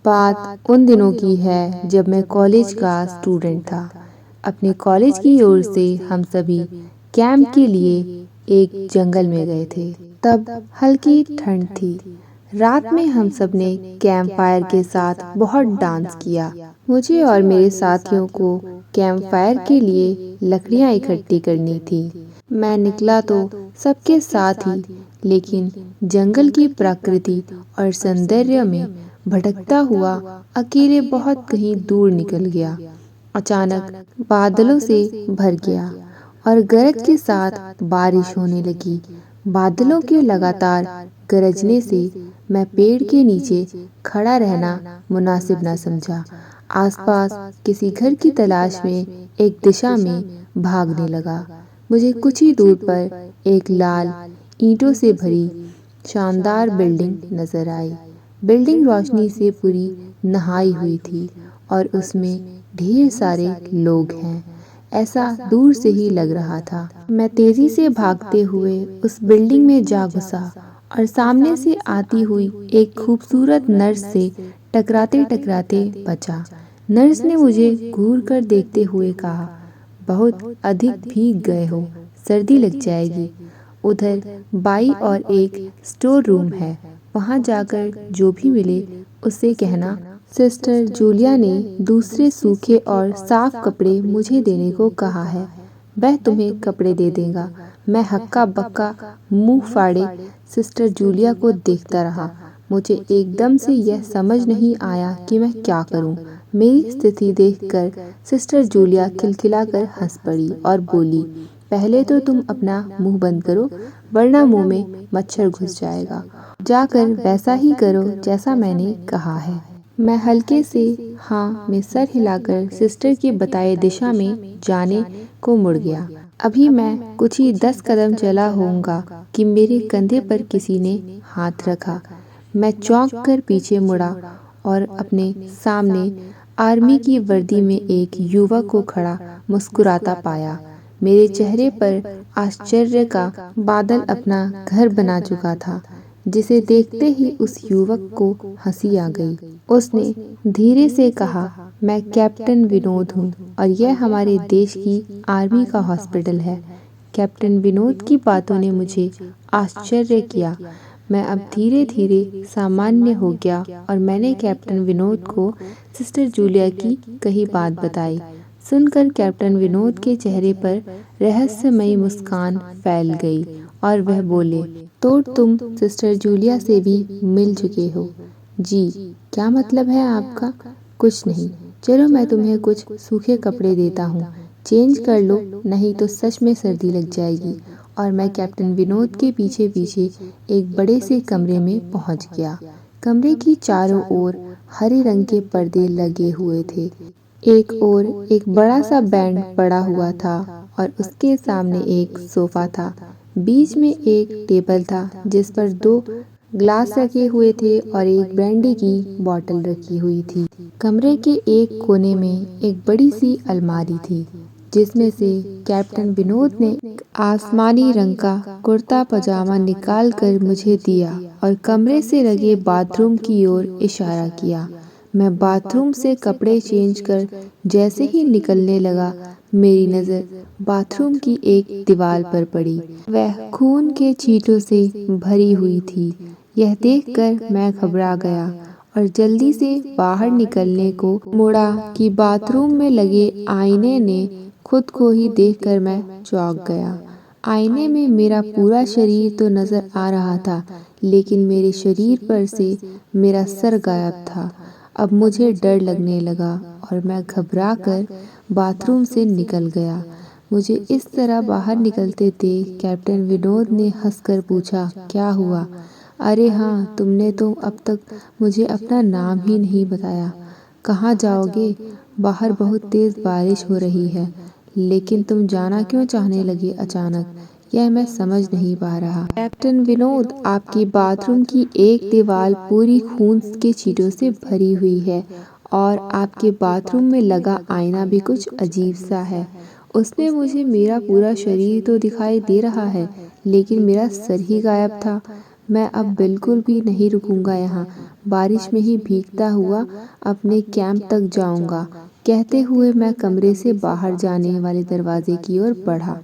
बात उन दिनों की है जब मैं कॉलेज का स्टूडेंट था। अपने कॉलेज की ओर से हम सभी कैंप के लिए एक जंगल में गए थे। तब हल्की ठंड थी। रात में हम सब ने कैंप फायर के साथ बहुत डांस किया। मुझे और मेरे साथियों को कैंप फायर के लिए लकड़ियां इकट्ठी करनी थी। मैं निकला तो सबके साथ ही, लेकिन जंगल की प्रकृति और सौंदर्य में भटकता हुआ अकेले बहुत कहीं दूर निकल गया। अचानक बादलों से भर गया और गरज के साथ बारिश होने लगी। बादलों के लगातार गरजने से मैं पेड़ के नीचे खड़ा रहना मुनासिब न समझा। आसपास किसी घर की तलाश में एक दिशा में भागने लगा। मुझे कुछ ही दूर पर एक लाल ईंटों से भरी शानदार बिल्डिंग नजर आई। बिल्डिंग रोशनी से पूरी नहाई हुई थी और उसमें ढेर सारे लोग हैं, ऐसा दूर से ही लग रहा था। मैं तेजी से भागते हुए उस बिल्डिंग में जा घुसा और सामने से आती हुई एक खूबसूरत नर्स से टकराते टकराते बचा। नर्स ने मुझे घूर कर देखते हुए कहा, बहुत अधिक भीग गए हो, सर्दी लग जाएगी। उधर बाई और एक स्टोर रूम है, वहां जाकर जो भी मिले उससे कहना। सिस्टर जूलिया ने दूसरे सूखे और साफ कपड़े मुझे देने को कहा है। वह तुम्हें कपड़े दे देगा। मैं हक्का बक्का मुंह फाड़े सिस्टर जूलिया को देखता रहा। मुझे एकदम से यह समझ नहीं आया कि मैं क्या करूं। मेरी स्थिति देखकर सिस्टर जूलिया खिलखिलाकर हंस पड़ी और बोली, पहले तो तुम अपना मुंह बंद करो, वरना मुंह में मच्छर घुस जाएगा। जाकर वैसा ही करो जैसा मैंने कहा है। मैं हल्के से हाँ में सर हिलाकर सिस्टर के बताए दिशा में जाने को मुड़ गया। अभी मैं कुछ ही 10 कदम चला होऊंगा कि मेरे कंधे पर किसी ने हाथ रखा। मैं चौंक कर पीछे मुड़ा और अपने सामने आर्मी की वर्दी में एक युवक को खड़ा मुस्कुराता पाया। मेरे चेहरे पर आश्चर्य का बादल अपना घर बना चुका था, जिसे देखते ही उस युवक को हंसी आ गई। उसने धीरे से कहा, मैं कैप्टन विनोद हूँ और यह हमारे देश की आर्मी का हॉस्पिटल है। कैप्टन विनोद की बातों ने मुझे आश्चर्य किया। मैं अब धीरे धीरे सामान्य हो गया और मैंने कैप्टन विनोद को सिस्टर जूलिया की कही बात बताई। सुनकर कैप्टन विनोद के चेहरे पर रहस्यमयी मुस्कान फैल गई और वह बोले, तो तुम सिस्टर जूलिया से भी मिल चुके हो? जी। क्या मतलब है आपका? कुछ नहीं, चलो मैं तुम्हें कुछ सूखे कपड़े देता हूँ, चेंज कर लो, नहीं तो सच में सर्दी लग जाएगी। और मैं कैप्टन विनोद के पीछे पीछे एक बड़े से कमरे में पहुंच गया। कमरे की चारों ओर हरे रंग के पर्दे लगे हुए थे। एक ओर एक बड़ा सा बेड पड़ा हुआ था और उसके सामने एक सोफा था। बीच में एक टेबल था जिस पर 2 ग्लास रखे हुए थे और एक ब्रांडी की बोतल रखी हुई थी। कमरे के एक कोने में एक बड़ी सी अलमारी थी, जिसमें से कैप्टन विनोद ने एक आसमानी रंग का कुर्ता पजामा निकाल कर मुझे दिया और कमरे से लगे बाथरूम की ओर इशारा किया। मैं बाथरूम से कपड़े चेंज कर जैसे ही निकलने लगा, मेरी नज़र बाथरूम की एक दीवार पर पड़ी। वह खून के छींटों से भरी हुई थी। यह देखकर मैं घबरा गया और जल्दी से बाहर निकलने को मुड़ा कि बाथरूम में लगे आईने ने खुद को ही देखकर मैं चौंक गया। आईने में मेरा पूरा शरीर तो नजर आ रहा था, लेकिन मेरे शरीर पर से मेरा सर गायब था। अब मुझे डर लगने लगा और मैं घबरा कर बाथरूम से निकल गया। मुझे इस तरह बाहर निकलते देख कैप्टन विनोद ने हंसकर पूछा, क्या हुआ? अरे हाँ, तुमने तो अब तक मुझे अपना नाम ही नहीं बताया। कहाँ जाओगे? बाहर बहुत तेज बारिश हो रही है, लेकिन तुम जाना क्यों चाहने लगे अचानक? यह मैं समझ नहीं पा रहा। कैप्टन विनोद, आपकी बाथरूम की एक दीवार पूरी खून के छींटों से भरी हुई है और आपके बाथरूम में लगा आईना भी कुछ अजीब सा है। उसमें मुझे मेरा पूरा शरीर तो दिखाई दे रहा है, लेकिन मेरा सर ही गायब था। मैं अब बिल्कुल भी नहीं रुकूंगा यहाँ। बारिश में ही भीगता हुआ अपने कैंप तक जाऊंगा। कहते हुए मैं कमरे से बाहर जाने वाले दरवाजे की ओर बढ़ा।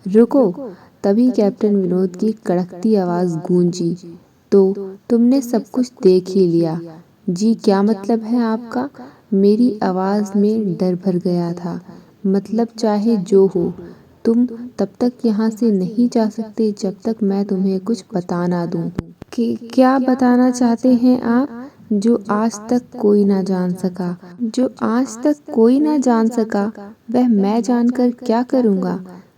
रुको! तभी कैप्टन विनोद की कड़कती आवाज़ गूंजी। तो तुमने सब कुछ देख ही लिया? जी, क्या मतलब है आपका? मेरी आवाज़ में डर भर गया था। मतलब चाहे जो हो, तुम तब तक यहाँ से नहीं जा सकते जब तक मैं तुम्हें कुछ बता ना दूँ। कि क्या बताना चाहते हैं आप? जो आज तक कोई ना जान सका। जो आज तक कोई ना जान सका, वह मैं जानकर क्या करूँगा?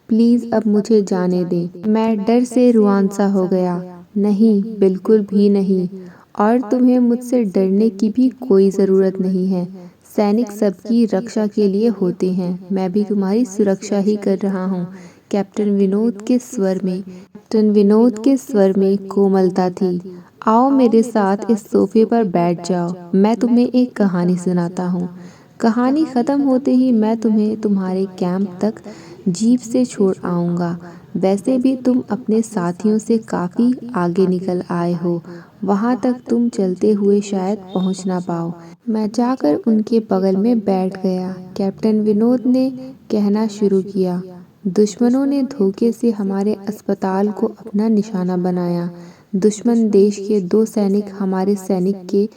प्लीज़ अब मुझे जाने दें। मैं डर से रुआंसा हो गया। नहीं, बिल्कुल भी नहीं। और तुम्हें मुझसे डरने की भी कोई ज़रूरत नहीं है। सैनिक सबकी रक्षा के लिए होते हैं। मैं भी तुम्हारी सुरक्षा ही कर रहा हूँ। कैप्टन विनोद के स्वर में कोमलता थी। आओ मेरे साथ इस सोफे पर बैठ जाओ। मैं तुम्हें एक कहानी सुनाता हूँ। कहानी खत्म होते ही मैं तुम्हें तुम्हारे कैंप तक जीप से छोड़ आऊँगा। वैसे भी तुम अपने साथियों से काफ़ी आगे निकल आए हो। वहाँ तक तुम चलते हुए शायद पहुँच ना पाओ। मैं जाकर उनके बगल में बैठ गया। कैप्टन विनोद ने कहना शुरू किया। दुश्मनों ने धोखे से हमारे अस्पताल को अपना निशाना बनाया। दुश्मन देश के 2 सैनिक हमारे सैनिक के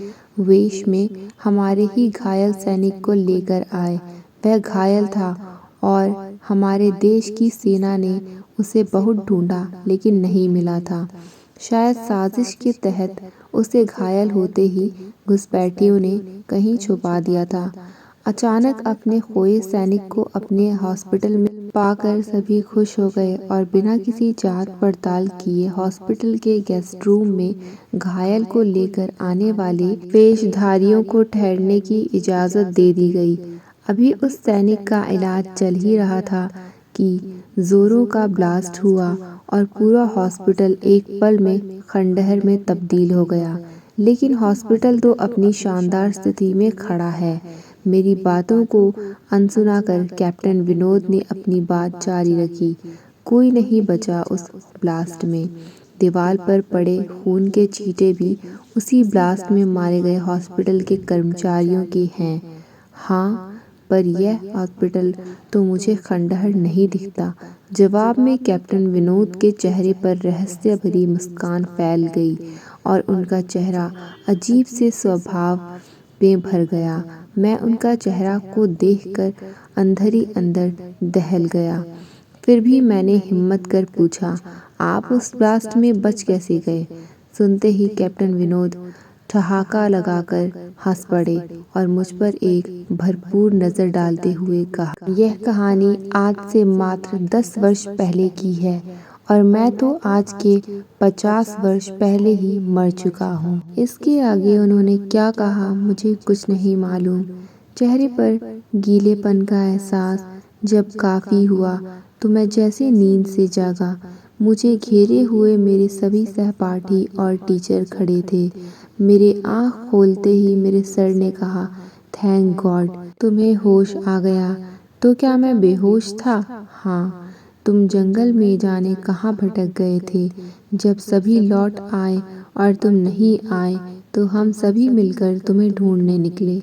वेश में हमारे ही घायल सैनिक को लेकर आए। वह घायल था और हमारे देश की सेना ने उसे बहुत ढूंढा लेकिन नहीं मिला था। शायद साजिश के तहत उसे घायल होते ही घुसपैठियों ने कहीं छुपा दिया था। अचानक अपने खोए सैनिक को अपने हॉस्पिटल में पाकर सभी खुश हो गए और बिना किसी जांच पड़ताल किए हॉस्पिटल के गेस्ट रूम में घायल को लेकर आने वाले पेशधारियों को ठहरने की इजाज़त दे दी गई। अभी उस सैनिक का इलाज चल ही रहा था कि जोरों का ब्लास्ट हुआ और पूरा हॉस्पिटल एक पल में खंडहर में तब्दील हो गया। लेकिन हॉस्पिटल तो अपनी शानदार स्थिति में खड़ा है। मेरी बातों को अनसुना कर कैप्टन विनोद ने अपनी बात जारी रखी। कोई नहीं बचा उस ब्लास्ट में। दीवार पर पड़े खून के छींटे भी उसी ब्लास्ट में मारे गए हॉस्पिटल के कर्मचारियों के हैं। हाँ, पर यह हॉस्पिटल तो मुझे खंडहर नहीं दिखता। जवाब में कैप्टन विनोद के चेहरे पर रहस्य भरी मुस्कान फैल गई और उनका चेहरा अजीब से स्वभाव में भर गया। मैं उनका चेहरा को देखकर अंदर ही अंदर दहल गया। फिर भी मैंने हिम्मत कर पूछा, आप उस ब्लास्ट में बच कैसे गए? सुनते ही कैप्टन विनोद ठहाका लगाकर हंस पड़े और मुझ पर एक भरपूर नज़र डालते हुए कहा, यह कहानी आज से मात्र 10 वर्ष पहले की है और मैं तो आज के 50 वर्ष पहले ही मर चुका हूँ। इसके आगे उन्होंने क्या कहा मुझे कुछ नहीं मालूम। चेहरे पर गीलेपन का एहसास जब काफ़ी हुआ तो मैं जैसे नींद से जागा। मुझे घेरे हुए मेरे सभी सहपाठी और टीचर खड़े थे। मेरे आँख खोलते ही मेरे सर ने कहा, थैंक गॉड तुम्हें होश आ गया। तो क्या मैं बेहोश था? हाँ। तुम जंगल में जाने कहाँ भटक गए थे। जब सभी लौट आए और तुम नहीं आए तो हम सभी मिलकर तुम्हें ढूंढने निकले।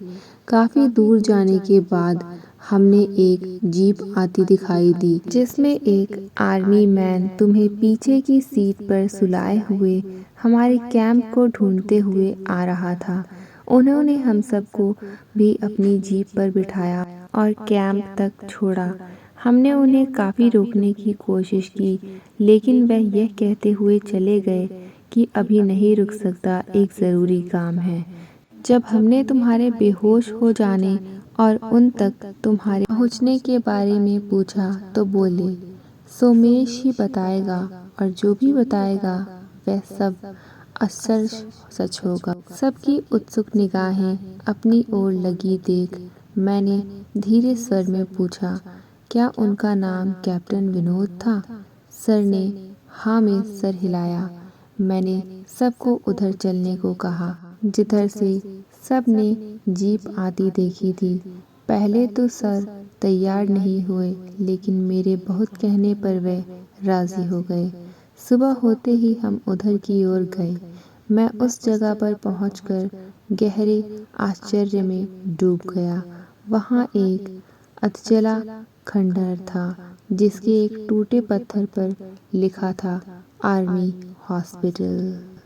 काफ़ी दूर जाने के बाद हमने एक जीप आती दिखाई दी जिसमें एक आर्मी मैन तुम्हें पीछे की सीट पर सुलाए हुए हमारे कैंप को ढूंढते हुए आ रहा था। उन्होंने हम सबको भी अपनी जीप पर बिठाया और कैंप तक छोड़ा। हमने उन्हें काफ़ी रोकने की कोशिश की लेकिन वह यह कहते हुए चले गए कि अभी नहीं रुक सकता, एक ज़रूरी काम है। जब हमने तुम्हारे बेहोश हो जाने और उन तक तुम्हारे पहुंचने के बारे में पूछा तो बोले, सोमेश ही बताएगा और जो भी बताएगा वह सब असल सच होगा। सबकी उत्सुक निगाहें अपनी ओर लगी देख मैंने धीरे स्वर में पूछा, क्या उनका नाम कैप्टन विनोद था? सर ने हाँ में सर हिलाया। मैंने सबको उधर चलने को कहा जिधर से सब ने जीप आती देखी थी। पहले तो सर तैयार नहीं हुए लेकिन मेरे बहुत कहने पर वे राजी हो गए। सुबह होते ही हम उधर की ओर गए। मैं उस जगह पर पहुंचकर गहरे आश्चर्य में डूब गया। वहां एक अधजला खंडहर था जिसके एक टूटे पत्थर पर लिखा था आर्मी हॉस्पिटल।